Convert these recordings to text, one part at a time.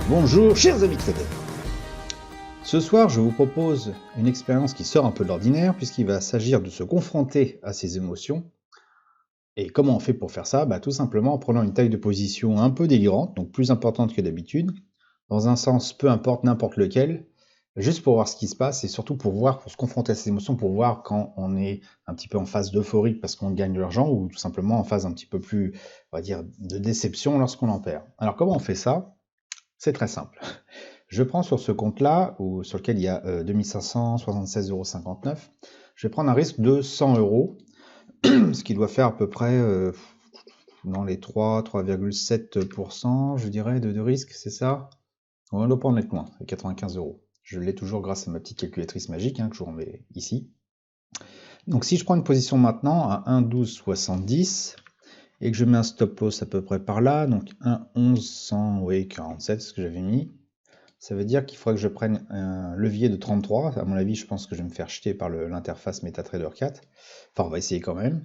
Bonjour chers amis traders. Ce soir je vous propose une expérience qui sort un peu de l'ordinaire puisqu'il va s'agir de se confronter à ses émotions. Et comment on fait pour faire ça? Tout simplement en prenant une taille de position un peu délirante, donc plus importante que d'habitude, dans un sens peu importe n'importe lequel, juste pour voir ce qui se passe et surtout pour voir, pour se confronter à ses émotions, pour voir quand on est un petit peu en phase d'euphorie parce qu'on gagne de l'argent ou tout simplement en phase un petit peu plus, on va dire, de déception lorsqu'on en perd. Alors comment on fait ça? C'est très simple. Je prends sur ce compte-là, ou sur lequel il y a 2576,59 €, je vais prendre un risque de 100 €, ce qui doit faire à peu près dans les 3,7%, je dirais, de risque, c'est ça? On ne doit pas en être loin, c'est 95 €. Je l'ai toujours grâce à ma petite calculatrice magique, que je vous remets ici. Donc si je prends une position maintenant à 1,1270, et que je mets un stop loss à peu près par là, donc 1,1147, c'est ce que j'avais mis, ça veut dire qu'il faudra que je prenne un levier de 33. À mon avis, je pense que je vais me faire jeter par l'interface MetaTrader 4. Enfin, on va essayer quand même.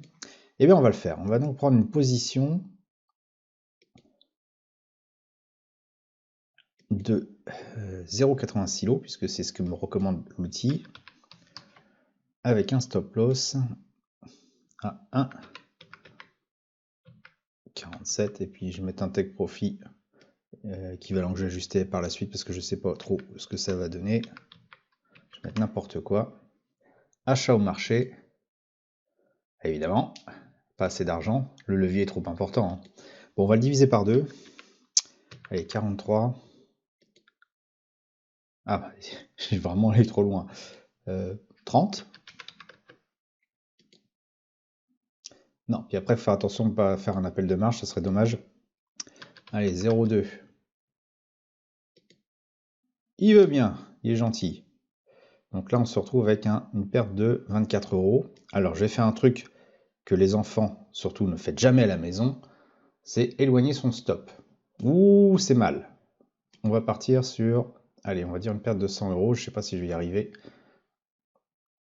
Eh bien, on va le faire. On va donc prendre une position de 0,86 lots, puisque c'est ce que me recommande l'outil, avec un stop loss à 1,47. Et puis, je vais mettre un take profit équivalent que je vais ajuster par la suite, parce que je ne sais pas trop ce que ça va donner. Je vais mettre n'importe quoi. Achat au marché. Évidemment, pas assez d'argent. Le levier est trop important. Bon, on va le diviser par 2. Allez, 43. Ah, j'ai vraiment allé trop loin. 30. Non, puis après, il faut faire attention de ne pas faire un appel de marge, ça serait dommage. Allez, 0,2. Il veut bien, il est gentil. Donc là, on se retrouve avec une perte de 24 €. Alors, je vais faire un truc que les enfants, surtout, ne faites jamais à la maison, c'est éloigner son stop. Ouh, c'est mal. On va partir sur, allez, on va dire une perte de 100 €. Je ne sais pas si je vais y arriver.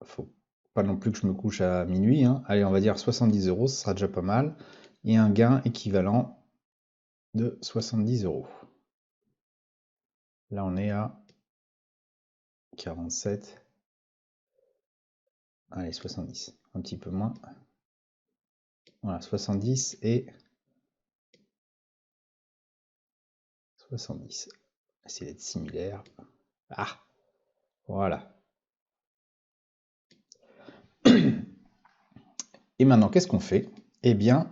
Faut pas non plus que je me couche à minuit. Allez, on va dire 70 €, ce sera déjà pas mal. Et un gain équivalent de 70 €. Là, on est à 47. Allez, 70. Un petit peu moins. Voilà, 70 et 70. Essayer d'être similaire. Ah, voilà. Et maintenant, qu'est-ce qu'on fait? Eh bien,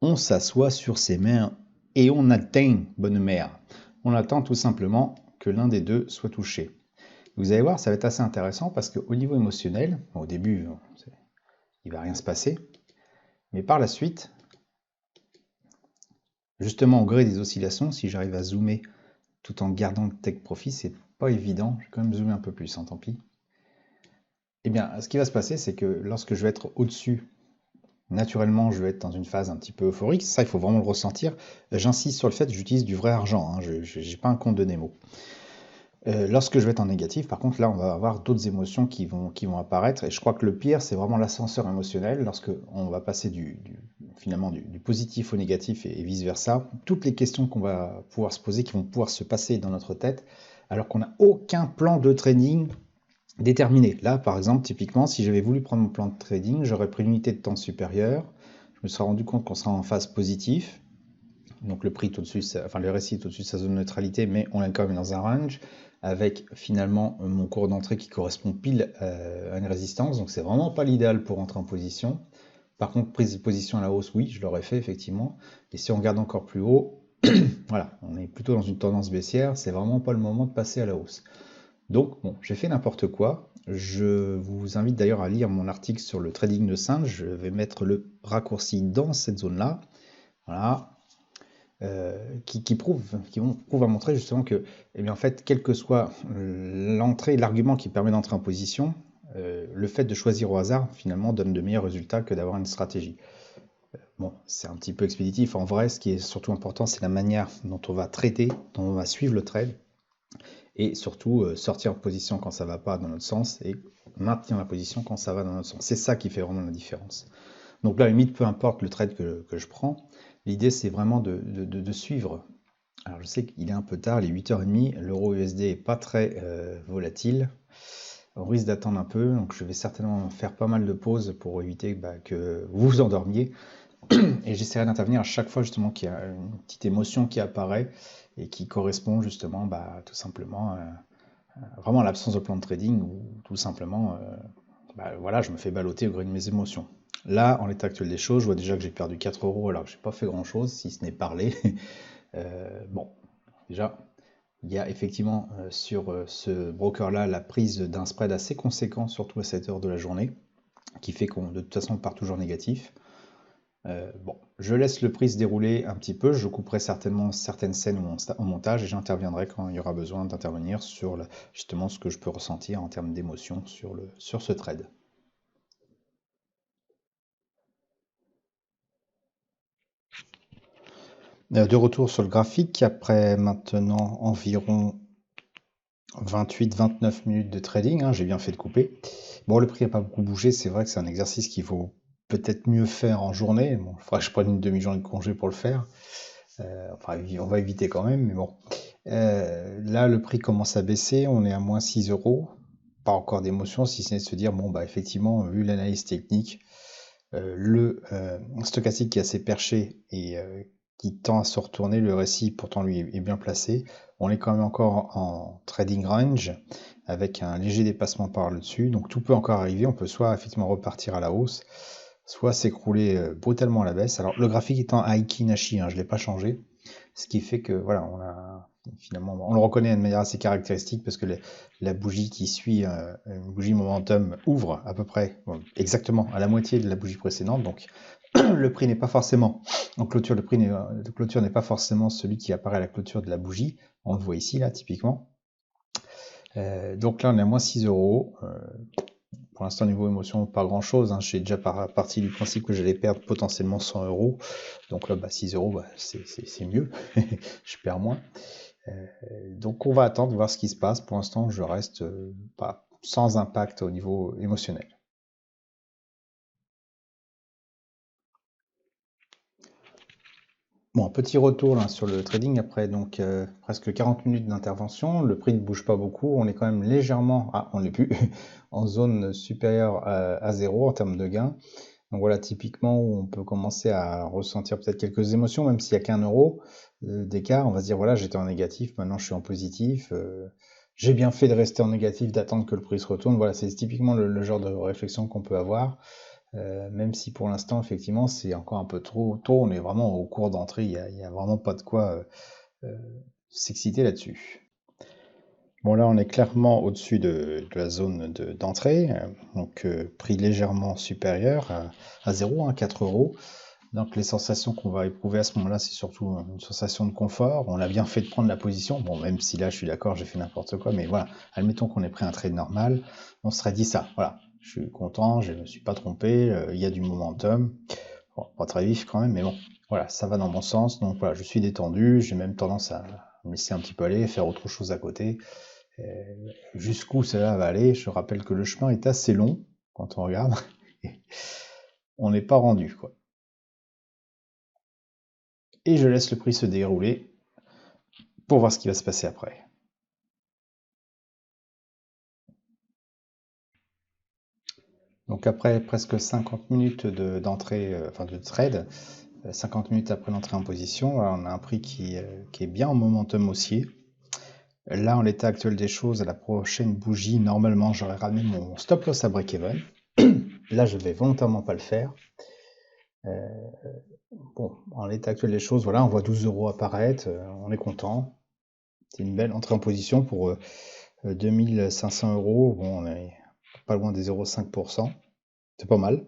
on s'assoit sur ses mains et on attend, bonne mère. On attend tout simplement que l'un des deux soit touché. Vous allez voir, ça va être assez intéressant parce qu'au niveau émotionnel, au début, il ne va rien se passer, mais par la suite, justement au gré des oscillations, si j'arrive à zoomer tout en gardant le take profit, c'est pas évident, je vais quand même zoomer un peu plus, tant pis. Eh bien, ce qui va se passer, c'est que lorsque je vais être au-dessus, naturellement, je vais être dans une phase un petit peu euphorique, ça, il faut vraiment le ressentir. J'insiste sur le fait que j'utilise du vrai argent, je n'ai pas un compte de Nemo. Lorsque je vais être en négatif, par contre, là, on va avoir d'autres émotions qui vont apparaître. Et je crois que le pire, c'est vraiment l'ascenseur émotionnel. Lorsque on va passer finalement du positif au négatif et vice-versa. Toutes les questions qu'on va pouvoir se poser, qui vont pouvoir se passer dans notre tête, alors qu'on n'a aucun plan de trading déterminé. Là, par exemple, typiquement, si j'avais voulu prendre mon plan de trading, j'aurais pris une unité de temps supérieure. Je me serais rendu compte qu'on sera en phase positive. Donc le prix au-dessus, enfin le RSI est au-dessus de sa zone de neutralité, mais on est quand même dans un range avec finalement mon cours d'entrée qui correspond pile à une résistance. Donc c'est vraiment pas l'idéal pour entrer en position. Par contre, prise de position à la hausse, oui, je l'aurais fait effectivement. Et si on regarde encore plus haut, voilà, on est plutôt dans une tendance baissière. C'est vraiment pas le moment de passer à la hausse. Donc bon, j'ai fait n'importe quoi. Je vous invite d'ailleurs à lire mon article sur le trading de singe. Je vais mettre le raccourci dans cette zone-là. Voilà. Qui prouve à montrer justement que, eh bien, en fait, quelle que soit l'entrée, l'argument qui permet d'entrer en position, le fait de choisir au hasard, finalement, donne de meilleurs résultats que d'avoir une stratégie. Bon, c'est un petit peu expéditif. En vrai, ce qui est surtout important, c'est la manière dont on va trader, dont on va suivre le trade, et surtout sortir en position quand ça ne va pas dans notre sens, et maintenir la position quand ça va dans notre sens. C'est ça qui fait vraiment la différence. Donc là, limite, peu importe le trade que je prends, l'idée, c'est vraiment de suivre Alors je sais qu'il est un peu tard, les 8h30, l'euro USD est pas très volatile. On risque d'attendre un peu, donc je vais certainement faire pas mal de pauses pour éviter que vous vous endormiez. Et j'essaierai d'intervenir à chaque fois justement qu'il y a une petite émotion qui apparaît et qui correspond justement tout simplement vraiment à l'absence de plan de trading ou tout simplement voilà, je me fais balloter au gré de mes émotions. Là, en l'état actuel des choses, je vois déjà que j'ai perdu 4 euros alors que j'ai pas fait grand chose, si ce n'est parler. Bon, déjà, il y a effectivement sur ce broker-là la prise d'un spread assez conséquent, surtout à cette heure de la journée, qui fait qu'on de toute façon part toujours négatif. Bon, je laisse le prix se dérouler un petit peu, je couperai certainement certaines scènes au montage et j'interviendrai quand il y aura besoin d'intervenir sur justement ce que je peux ressentir en termes d'émotion sur ce trade. De retour sur le graphique, après maintenant environ 28-29 minutes de trading, hein, j'ai bien fait de couper. Bon, le prix n'a pas beaucoup bougé, c'est vrai que c'est un exercice qu'il faut peut-être mieux faire en journée. Bon, il faudra que je prenne une demi-journée de congé pour le faire. Enfin, on va éviter quand même, mais bon. Là, le prix commence à baisser, on est à moins 6 euros. Pas encore d'émotion, si ce n'est de se dire, bon, bah effectivement, vu l'analyse technique, le stochastique qui est assez perché et qui tend à se retourner, le récit pourtant lui est bien placé. On est quand même encore en trading range avec un léger dépassement par le dessus, donc tout peut encore arriver. On peut soit effectivement repartir à la hausse, soit s'écrouler brutalement à la baisse. Alors le graphique étant Aiki Nashi, hein, je ne l'ai pas changé, ce qui fait que voilà, finalement, on le reconnaît de manière assez caractéristique parce que la bougie qui suit une bougie momentum ouvre à peu près exactement à la moitié de la bougie précédente. Donc le prix n'est pas forcément en clôture, le prix de clôture n'est pas forcément celui qui apparaît à la clôture de la bougie. On le voit ici là typiquement. Donc là on est à moins 6 euros. Pour l'instant, niveau émotion, pas grand chose. Hein. J'ai déjà parti du principe que j'allais perdre potentiellement 100 euros. Donc là, 6 euros, c'est mieux. Je perds moins. Donc on va attendre, voir ce qui se passe. Pour l'instant, je reste pas sans impact au niveau émotionnel. Bon, petit retour là, sur le trading après donc presque 40 minutes d'intervention. Le prix ne bouge pas beaucoup. On est quand même légèrement, on n'est plus en zone supérieure à 0 en termes de gain. Donc voilà, typiquement où on peut commencer à ressentir peut-être quelques émotions, même s'il n'y a qu'un euro d'écart. On va se dire voilà, j'étais en négatif, maintenant je suis en positif. J'ai bien fait de rester en négatif, d'attendre que le prix se retourne. Voilà, c'est typiquement le genre de réflexion qu'on peut avoir. Même si pour l'instant, effectivement, c'est encore un peu trop tôt, on est vraiment au cours d'entrée, il y a vraiment pas de quoi s'exciter là-dessus. Bon, là, on est clairement au-dessus de la zone d'entrée, donc prix légèrement supérieur à 0, hein, 4 euros. Donc les sensations qu'on va éprouver à ce moment-là, c'est surtout une sensation de confort. On a bien fait de prendre la position, bon, même si là, je suis d'accord, j'ai fait n'importe quoi, mais voilà, admettons qu'on ait pris un trade normal, on se serait dit ça, voilà, je suis content, je ne me suis pas trompé, il y a du momentum, bon, pas très vif quand même, mais bon, voilà, ça va dans mon sens, donc voilà, je suis détendu, j'ai même tendance à me laisser un petit peu aller, faire autre chose à côté. Jusqu'où cela va aller, je rappelle que le chemin est assez long quand on regarde, on n'est pas rendu, quoi. Et je laisse le prix se dérouler pour voir ce qui va se passer après. Donc après presque 50 minutes d'entrée, enfin de trade, 50 minutes après l'entrée en position, on a un prix qui est bien en momentum haussier. Là, en l'état actuel des choses, à la prochaine bougie, normalement, j'aurais ramené mon stop loss à break-even. Là, je vais volontairement pas le faire. Bon, en l'état actuel des choses, voilà, on voit 12 euros apparaître, on est content. C'est une belle entrée en position pour 2500 euros. Bon, on est pas loin des 0,5%. C'est pas mal.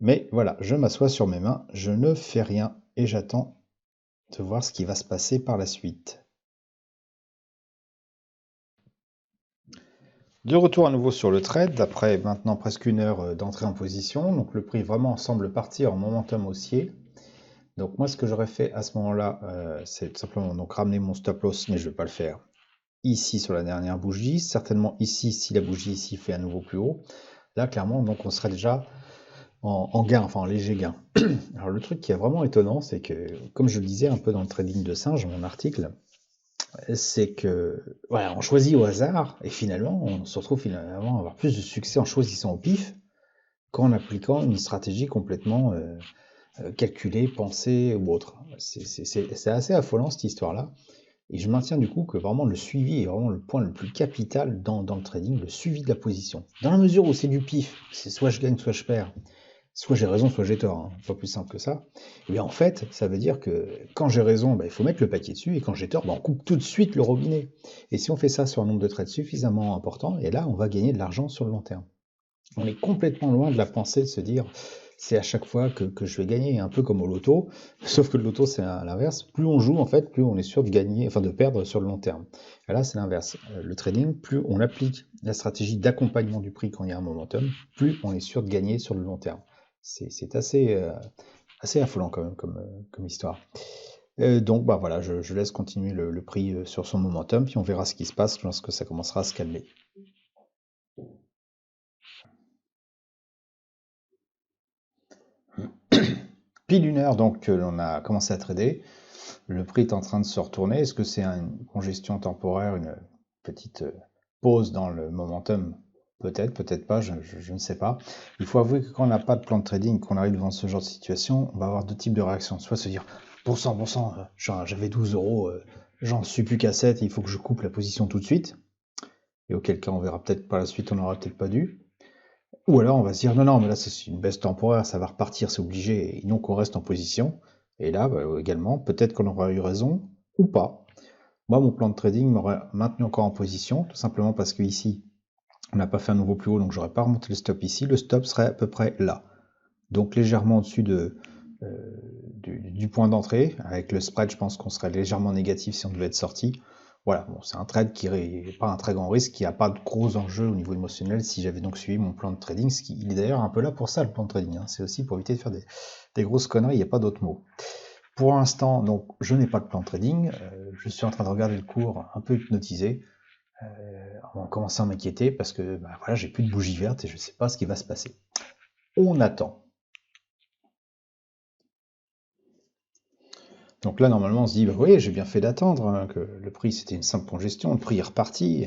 Mais voilà, je m'assois sur mes mains, je ne fais rien et j'attends de voir ce qui va se passer par la suite. De retour à nouveau sur le trade, après maintenant presque une heure d'entrée en position. Donc le prix vraiment semble partir en momentum haussier. Donc moi ce que j'aurais fait à ce moment-là, c'est tout simplement donc ramener mon stop loss, mais je ne vais pas le faire ici sur la dernière bougie, certainement ici si la bougie ici fait à nouveau plus haut. Là clairement donc on serait déjà en gain, enfin en léger gain. Alors le truc qui est vraiment étonnant, c'est que, comme je le disais un peu dans le trading de singe, mon article, c'est que voilà, on choisit au hasard et finalement on se retrouve finalement à avoir plus de succès en choisissant au pif qu'en appliquant une stratégie complètement calculée, pensée ou autre. C'est assez affolant cette histoire-là. Et je maintiens du coup que vraiment le suivi est vraiment le point le plus capital dans le trading, le suivi de la position. Dans la mesure où c'est du pif, c'est soit je gagne, soit je perds, soit j'ai raison, soit j'ai tort, hein, pas plus simple que ça. Et bien en fait, ça veut dire que quand j'ai raison, il faut mettre le paquet dessus, et quand j'ai tort, on coupe tout de suite le robinet. Et si on fait ça sur un nombre de trades suffisamment important, et là on va gagner de l'argent sur le long terme. On est complètement loin de la pensée de se dire c'est à chaque fois que je vais gagner, un peu comme au loto, sauf que le loto c'est à l'inverse, plus on joue en fait, plus on est sûr de gagner, enfin de perdre sur le long terme. Et là c'est l'inverse. Le trading, plus on applique la stratégie d'accompagnement du prix quand il y a un momentum, plus on est sûr de gagner sur le long terme. C'est assez affolant quand même comme histoire. Donc bah voilà, je laisse continuer le prix sur son momentum, puis on verra ce qui se passe lorsque ça commencera à se calmer. Pile une heure donc que l'on a commencé à trader, le prix est en train de se retourner. Est-ce que c'est une congestion temporaire, une petite pause dans le momentum? Peut-être, peut-être pas, je ne sais pas. Il faut avouer que quand on n'a pas de plan de trading, qu'on arrive devant ce genre de situation, on va avoir deux types de réactions. Soit se dire, bon sang, j'avais 12 euros, j'en suis plus qu'à 7, il faut que je coupe la position tout de suite. Et auquel cas on verra peut-être par la suite, on n'aura peut-être pas dû. Ou alors on va se dire non, mais là c'est une baisse temporaire, ça va repartir, c'est obligé, et non qu'on reste en position. Et là, également, peut-être qu'on aura eu raison ou pas. Moi, mon plan de trading m'aurait maintenu encore en position, tout simplement parce que ici, on n'a pas fait un nouveau plus haut, donc j'aurais pas remonté le stop ici. Le stop serait à peu près là. Donc légèrement au-dessus du point d'entrée. Avec le spread, je pense qu'on serait légèrement négatif si on devait être sorti. Voilà, bon, c'est un trade qui n'est pas un très grand risque, qui n'a pas de gros enjeux au niveau émotionnel si j'avais donc suivi mon plan de trading. Il est d'ailleurs un peu là pour ça, le plan de trading. Hein. C'est aussi pour éviter de faire des grosses conneries, il n'y a pas d'autre mot. Pour l'instant, donc, je n'ai pas de plan de trading. Je suis en train de regarder le cours un peu hypnotisé, en commençant à m'inquiéter parce que voilà, j'ai plus de bougie verte et je ne sais pas ce qui va se passer. On attend. Donc là, normalement, on se dit, oui, j'ai bien fait d'attendre, hein, que le prix, c'était une simple congestion, le prix est reparti.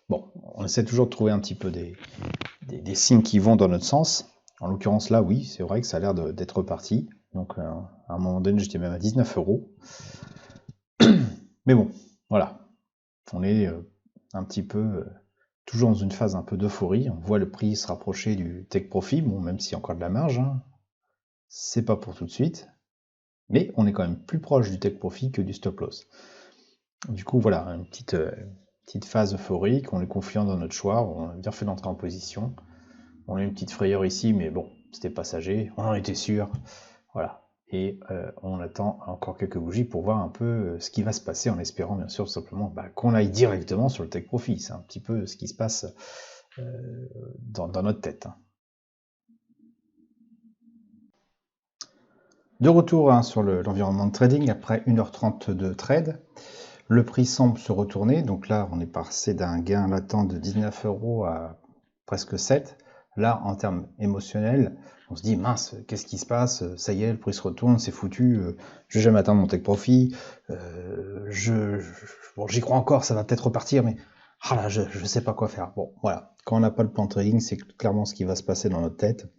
Bon, on essaie toujours de trouver un petit peu des signes qui vont dans notre sens. En l'occurrence, là, oui, c'est vrai que ça a l'air d'être reparti. Donc, à un moment donné, j'étais même à 19 euros. Mais bon, voilà. On est un petit peu toujours dans une phase un peu d'euphorie. On voit le prix se rapprocher du take profit, bon, même s'il y a encore de la marge, hein. C'est pas pour tout de suite. Mais on est quand même plus proche du take profit que du stop loss. Du coup, voilà, une petite phase euphorique, on est confiant dans notre choix, on a bien fait d'entrer en position. On a une petite frayeur ici, mais bon, c'était passager, on en était sûr. Voilà. Et on attend encore quelques bougies pour voir un peu ce qui va se passer, en espérant bien sûr simplement qu'on aille directement sur le take profit. C'est un petit peu ce qui se passe dans notre tête. De retour sur l'environnement de trading, après 1h30 de trade, le prix semble se retourner. Donc là, on est passé d'un gain latent de 19 euros à presque 7. Là, en termes émotionnels, on se dit mince, qu'est-ce qui se passe? Ça y est, le prix se retourne, c'est foutu. Je vais jamais atteindre mon take profit. Bon, j'y crois encore, ça va peut-être repartir, mais je ne sais pas quoi faire. Bon, voilà. Quand on n'a pas le plan de trading, c'est clairement ce qui va se passer dans notre tête.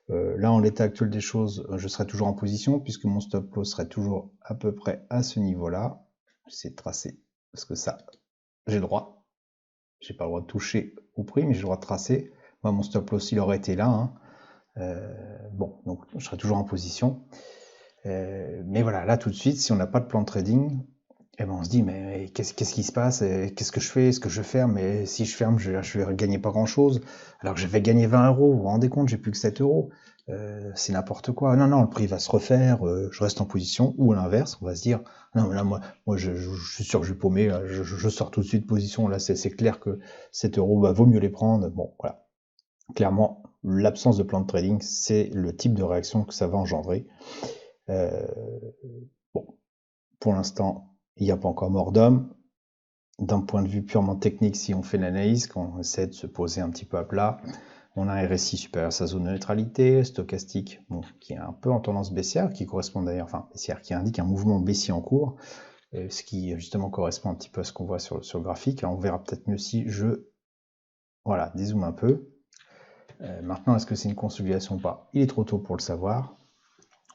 Là, en l'état actuel des choses, je serai toujours en position puisque mon stop loss serait toujours à peu près à ce niveau-là. J'essaie de tracer parce que ça, j'ai le droit. J'ai pas le droit de toucher au prix, mais j'ai le droit de tracer. Moi, mon stop loss, il aurait été là. Hein. Bon, donc je serai toujours en position. Mais voilà, là tout de suite, si on n'a pas de plan de trading, on se dit mais qu'est-ce qui se passe? Qu'est-ce que je fais? Est-ce que je ferme? Mais si je ferme, je vais gagner pas grand-chose. Alors que je vais gagner 20 euros. Vous vous rendez compte, j'ai plus que 7 euros. C'est n'importe quoi. Non, le prix va se refaire. Je reste en position. Ou à l'inverse, on va se dire non, mais là, moi je suis sûr que je vais paumer. Je sors tout de suite de position. Là, c'est clair que 7 euros, vaut mieux les prendre. Bon, voilà. Clairement, l'absence de plan de trading, c'est le type de réaction que ça va engendrer. Bon, pour l'instant, il n'y a pas encore mort d'homme. D'un point de vue purement technique, si on fait l'analyse, quand on essaie de se poser un petit peu à plat, On a un RSI supérieur à sa zone de neutralité, stochastique, bon, qui est un peu en tendance baissière, qui correspond d'ailleurs, enfin baissière, qui indique un mouvement baissier en cours, ce qui justement correspond un petit peu à ce qu'on voit sur le graphique. Alors, on verra peut-être mieux si je dézoome un peu. Maintenant, est-ce que c'est une consolidation ou pas? Il est trop tôt pour le savoir.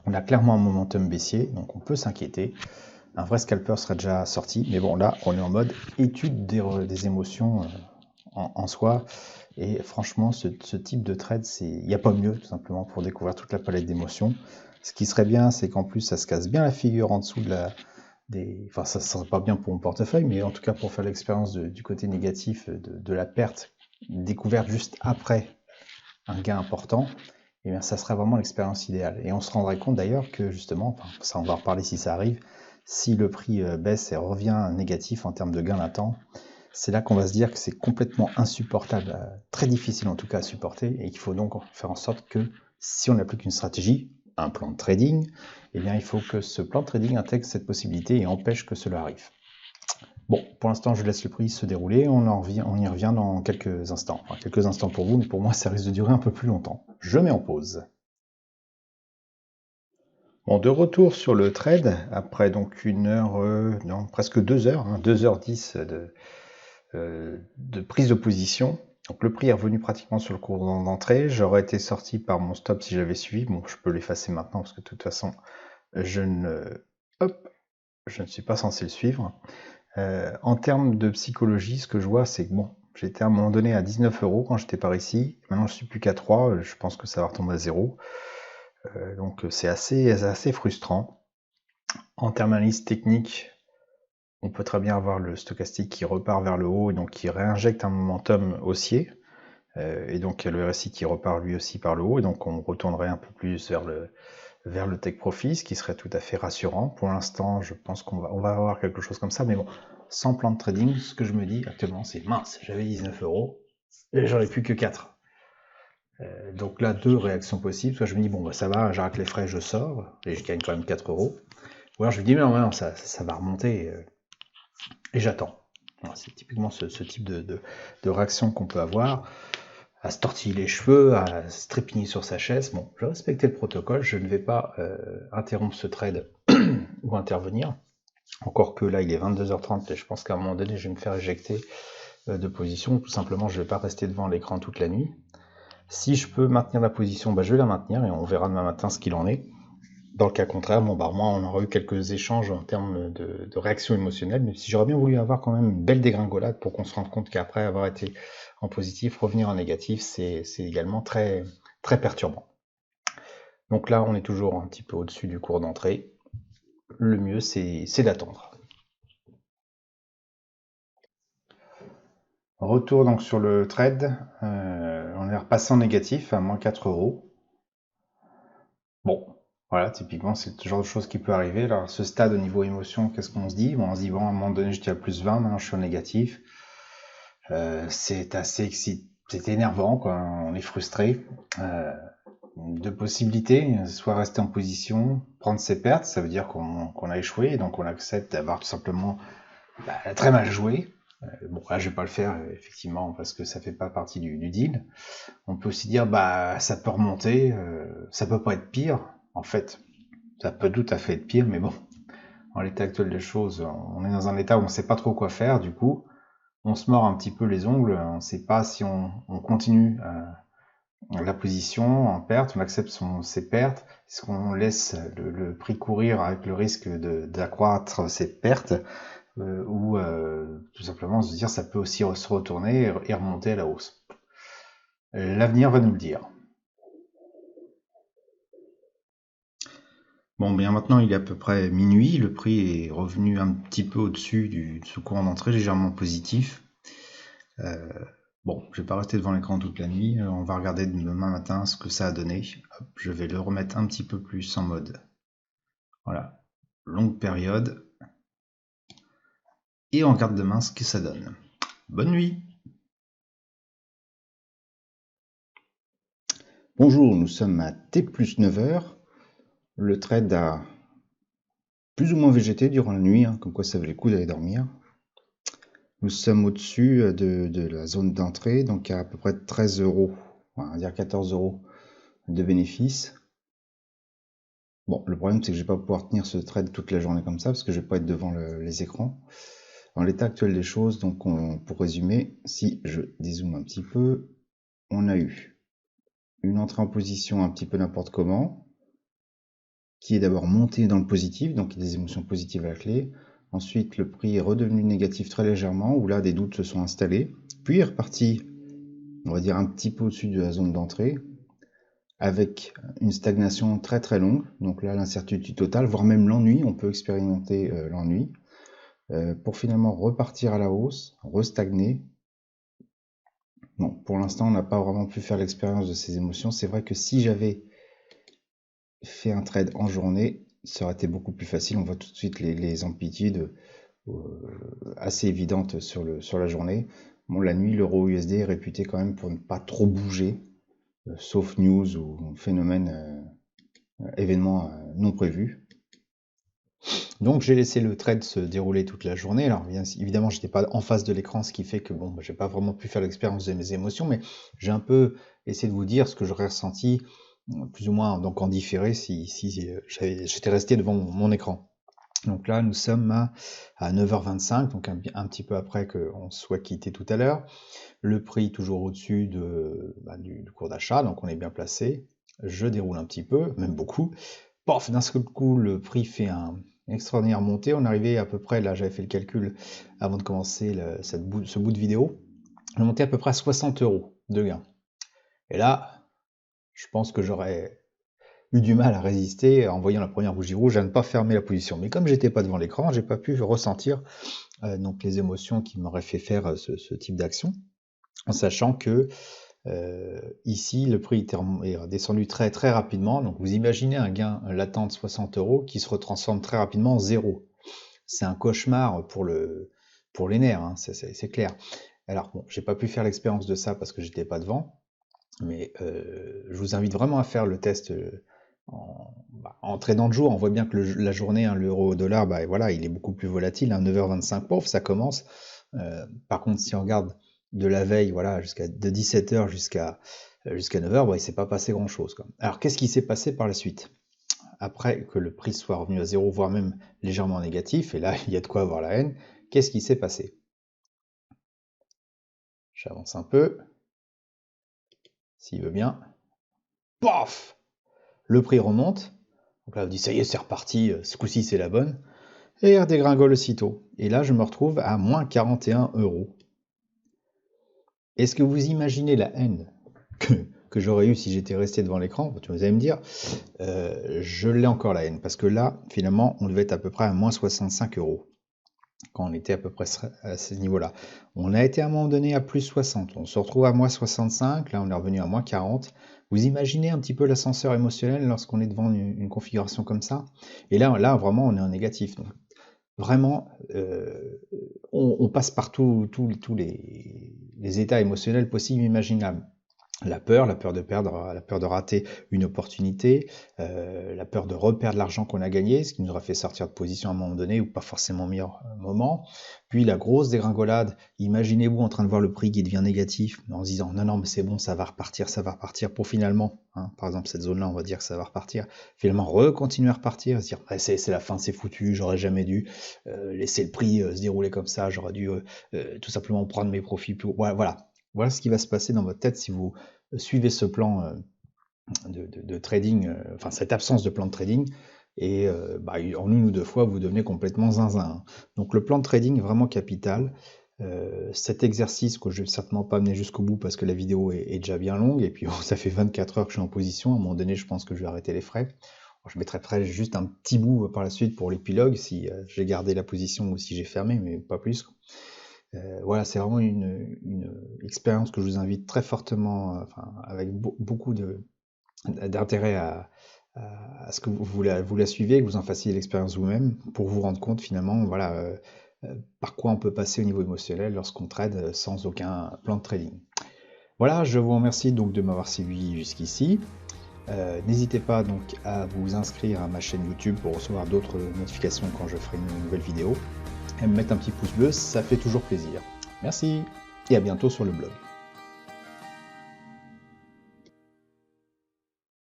On a clairement un momentum baissier, donc on peut s'inquiéter. Un vrai scalper serait déjà sorti, mais bon, là, on est en mode étude des émotions en soi. Et franchement, ce type de trade, il n'y a pas mieux, tout simplement, pour découvrir toute la palette d'émotions. Ce qui serait bien, c'est qu'en plus, ça se casse bien la figure en dessous enfin, ça ne serait pas bien pour mon portefeuille, mais en tout cas, pour faire l'expérience du côté négatif de la perte découverte juste après un gain important, eh bien, ça serait vraiment l'expérience idéale. Et on se rendrait compte d'ailleurs que justement, enfin, ça on va en reparler si ça arrive, si le prix baisse et revient négatif en termes de gain latent, c'est là qu'on va se dire que c'est complètement insupportable, très difficile en tout cas à supporter, et qu'il faut donc faire en sorte que si on n'a plus qu'une stratégie, un plan de trading, eh bien il faut que ce plan de trading intègre cette possibilité et empêche que cela arrive. Bon, pour l'instant, je laisse le prix se dérouler, on y revient dans quelques instants. Enfin, quelques instants pour vous, mais pour moi, ça risque de durer un peu plus longtemps. Je mets en pause. Bon, de retour sur le trade, après donc une heure, non, presque 2 heures, 2h10 de prise de position. Donc le prix est revenu pratiquement sur le cours d'entrée. J'aurais été sorti par mon stop si j'avais suivi. Bon, je peux l'effacer maintenant parce que de toute façon, je ne suis pas censé le suivre. En termes de psychologie, ce que je vois, c'est que bon, j'étais à un moment donné à 19 € quand j'étais par ici. Maintenant, je suis plus qu'à 3. Je pense que ça va retomber à 0. Donc, c'est assez frustrant. En termes d'analyse technique, on peut très bien avoir le stochastique qui repart vers le haut et donc qui réinjecte un momentum haussier. Et donc, il y a le RSI qui repart lui aussi par le haut. Et donc, on retournerait un peu plus vers le take profit, ce qui serait tout à fait rassurant. Pour l'instant, je pense qu'on va avoir quelque chose comme ça, mais bon, sans plan de trading, ce que je me dis actuellement, c'est mince, j'avais 19 € et j'en ai plus que 4. Donc là, 2 réactions possibles. Soit je me dis, bon, bah, ça va, j'arrête les frais, je sors, et je gagne quand même 4 €. Ou alors je me dis, mais non, ça va remonter, et j'attends. Voilà, c'est typiquement ce type de réaction qu'on peut avoir. À se tortiller les cheveux, à se trépigner sur sa chaise. Bon, je vais respecter le protocole, je ne vais pas interrompre ce trade ou intervenir. Encore que là, il est 22h30 et je pense qu'à un moment donné, je vais me faire éjecter de position. Tout simplement, je ne vais pas rester devant l'écran toute la nuit. Si je peux maintenir la position, bah, je vais la maintenir et on verra demain matin ce qu'il en est. Dans le cas contraire, bon, bah, moi, on aura eu quelques échanges en termes de réaction émotionnelle, mais si j'aurais bien voulu avoir quand même une belle dégringolade pour qu'on se rende compte qu'après avoir été en positif, revenir en négatif, c'est également très, très perturbant. Donc là, on est toujours un petit peu au-dessus du cours d'entrée. Le mieux, c'est d'attendre. Retour donc sur le trade. On est repassé en négatif à moins 4 €. Bon, voilà, typiquement, c'est le genre de choses qui peut arriver. Alors, à ce stade, au niveau émotion, qu'est-ce qu'on se dit? Bon, on se dit, bon, à un moment donné, j'étais à plus 20, maintenant je suis en négatif. C'est c'est énervant, quoi. On est frustré. Deux possibilités, soit rester en position, prendre ses pertes, ça veut dire qu'on a échoué, donc on accepte d'avoir tout simplement très mal joué. Bon, là, je vais pas le faire, effectivement, parce que ça fait pas partie du deal. On peut aussi dire, ça peut remonter, ça peut pas être pire. En fait, ça peut tout à fait être pire, mais bon, en l'état actuel des choses, on est dans un état où on sait pas trop quoi faire, du coup, on se mord un petit peu les ongles, on ne sait pas si on continue la position en perte, on accepte ses pertes, est-ce qu'on laisse le prix courir avec le risque d'accroître ses pertes, ou tout simplement se dire ça peut aussi se retourner et remonter à la hausse. L'avenir va nous le dire. Bon, bien maintenant il est à peu près minuit, le prix est revenu un petit peu au-dessus de ce courant d'entrée, légèrement positif. Bon, je vais pas rester devant l'écran toute la nuit, on va regarder demain matin ce que ça a donné. Hop, je vais le remettre un petit peu plus en mode, voilà, longue période. Et on regarde demain ce que ça donne. Bonne nuit! Bonjour, nous sommes à T plus 9h. Le trade a plus ou moins végété durant la nuit, comme quoi ça valait le coup d'aller dormir. Nous sommes au-dessus de la zone d'entrée, donc à peu près 13 € on va dire 14 € de bénéfice. Bon, le problème c'est que je vais pas pouvoir tenir ce trade toute la journée comme ça parce que je vais pas être devant les écrans. Dans l'état actuel des choses, donc pour résumer, si je dézoome un petit peu, on a eu une entrée en position un petit peu n'importe comment, qui est d'abord monté dans le positif, donc il y a des émotions positives à la clé. Ensuite, le prix est redevenu négatif très légèrement, où là, des doutes se sont installés. Puis, il est reparti, on va dire, un petit peu au-dessus de la zone d'entrée, avec une stagnation très très longue. Donc là, l'incertitude totale, voire même l'ennui, on peut expérimenter l'ennui, pour finalement repartir à la hausse, restagner. Bon, pour l'instant, on n'a pas vraiment pu faire l'expérience de ces émotions. C'est vrai que si j'avais fait un trade en journée, ça aurait été beaucoup plus facile. On voit tout de suite les amplitudes assez évidentes sur la journée. Bon, la nuit, l'euro USD est réputé quand même pour ne pas trop bouger, sauf news ou phénomène, événement non prévu. Donc j'ai laissé le trade se dérouler toute la journée. Alors évidemment, j'étais pas en face de l'écran, ce qui fait que bon, j'ai pas vraiment pu faire l'expérience de mes émotions, mais j'ai un peu essayé de vous dire ce que j'aurais ressenti, plus ou moins donc en différé si j'étais resté devant mon écran. Donc là, nous sommes à 9h25, donc un petit peu après qu'on soit quitté tout à l'heure. Le prix toujours au-dessus du cours d'achat, donc on est bien placé. Je déroule un petit peu, même beaucoup. Pof, d'un seul coup, le prix fait une extraordinaire montée. On arrivait à peu près, là j'avais fait le calcul avant de commencer ce bout de vidéo, on est monté à peu près à 60 € de gain. Et là, je pense que j'aurais eu du mal à résister en voyant la première bougie rouge à ne pas fermer la position. Mais comme j'étais pas devant l'écran, j'ai pas pu ressentir donc les émotions qui m'auraient fait faire ce type d'action, en sachant que ici le prix est descendu très très rapidement. Donc vous imaginez un gain latent de 60 € qui se retransforme très rapidement en zéro. C'est un cauchemar pour les nerfs, hein, c'est clair. Alors bon, j'ai pas pu faire l'expérience de ça parce que j'étais pas devant, mais je vous invite vraiment à faire le test en tradant de jour. On voit bien que la journée, hein, l'euro au dollar, voilà, il est beaucoup plus volatile, hein, 9h25, pof, ça commence. Par contre, si on regarde de la veille, voilà, de 17h jusqu'à 9h, il ne s'est pas passé grand chose. Alors, qu'est-ce qui s'est passé par la suite? Après que le prix soit revenu à zéro, voire même légèrement négatif, et là, il y a de quoi avoir la haine, qu'est-ce qui s'est passé? J'avance un peu, s'il veut bien. Paf! Le prix remonte. Donc là, on dit, ça y est, c'est reparti, ce coup-ci, c'est la bonne. Et il redégringole aussitôt. Et là, je me retrouve à moins 41 €. Est-ce que vous imaginez la haine que j'aurais eu si j'étais resté devant l'écran? Vous allez me dire, je l'ai encore la haine, parce que là, finalement, on devait être à peu près à moins 65 € quand on était à peu près à ce niveau-là. On a été à un moment donné à plus 60, on se retrouve à moins 65, là on est revenu à moins 40. Vous imaginez un petit peu l'ascenseur émotionnel lorsqu'on est devant une configuration comme ça? Et là vraiment, on est en négatif. Donc, vraiment, on passe par tous les états émotionnels possibles et imaginables. La peur de perdre, la peur de rater une opportunité, la peur de reperdre l'argent qu'on a gagné, ce qui nous aura fait sortir de position à un moment donné ou pas forcément au meilleur moment. Puis la grosse dégringolade, imaginez-vous en train de voir le prix qui devient négatif en se disant non mais c'est bon, ça va repartir pour finalement, hein, par exemple cette zone-là, on va dire que ça va repartir, finalement continuer à repartir, se dire c'est la fin, c'est foutu, j'aurais jamais dû laisser le prix se dérouler comme ça, j'aurais dû tout simplement prendre mes profits plus haut. Voilà ce qui va se passer dans votre tête si vous suivez ce plan de trading, enfin cette absence de plan de trading, et en une ou deux fois vous devenez complètement zinzin. Donc le plan de trading est vraiment capital. Cet exercice que je ne vais certainement pas amener jusqu'au bout parce que la vidéo est déjà bien longue, et puis ça fait 24 heures que je suis en position, à un moment donné je pense que je vais arrêter les frais. Je mettrai juste un petit bout par la suite pour l'épilogue si j'ai gardé la position ou si j'ai fermé, mais pas plus. Voilà, c'est vraiment une expérience que je vous invite très fortement, avec beaucoup d'intérêt à ce que vous la suivez, que vous en fassiez l'expérience vous-même, pour vous rendre compte finalement, voilà, par quoi on peut passer au niveau émotionnel lorsqu'on trade sans aucun plan de trading. Voilà, je vous remercie donc de m'avoir suivi jusqu'ici. N'hésitez pas donc à vous inscrire à ma chaîne YouTube pour recevoir d'autres notifications quand je ferai une nouvelle vidéo. Et me mettre un petit pouce bleu, ça fait toujours plaisir. Merci et à bientôt sur le blog.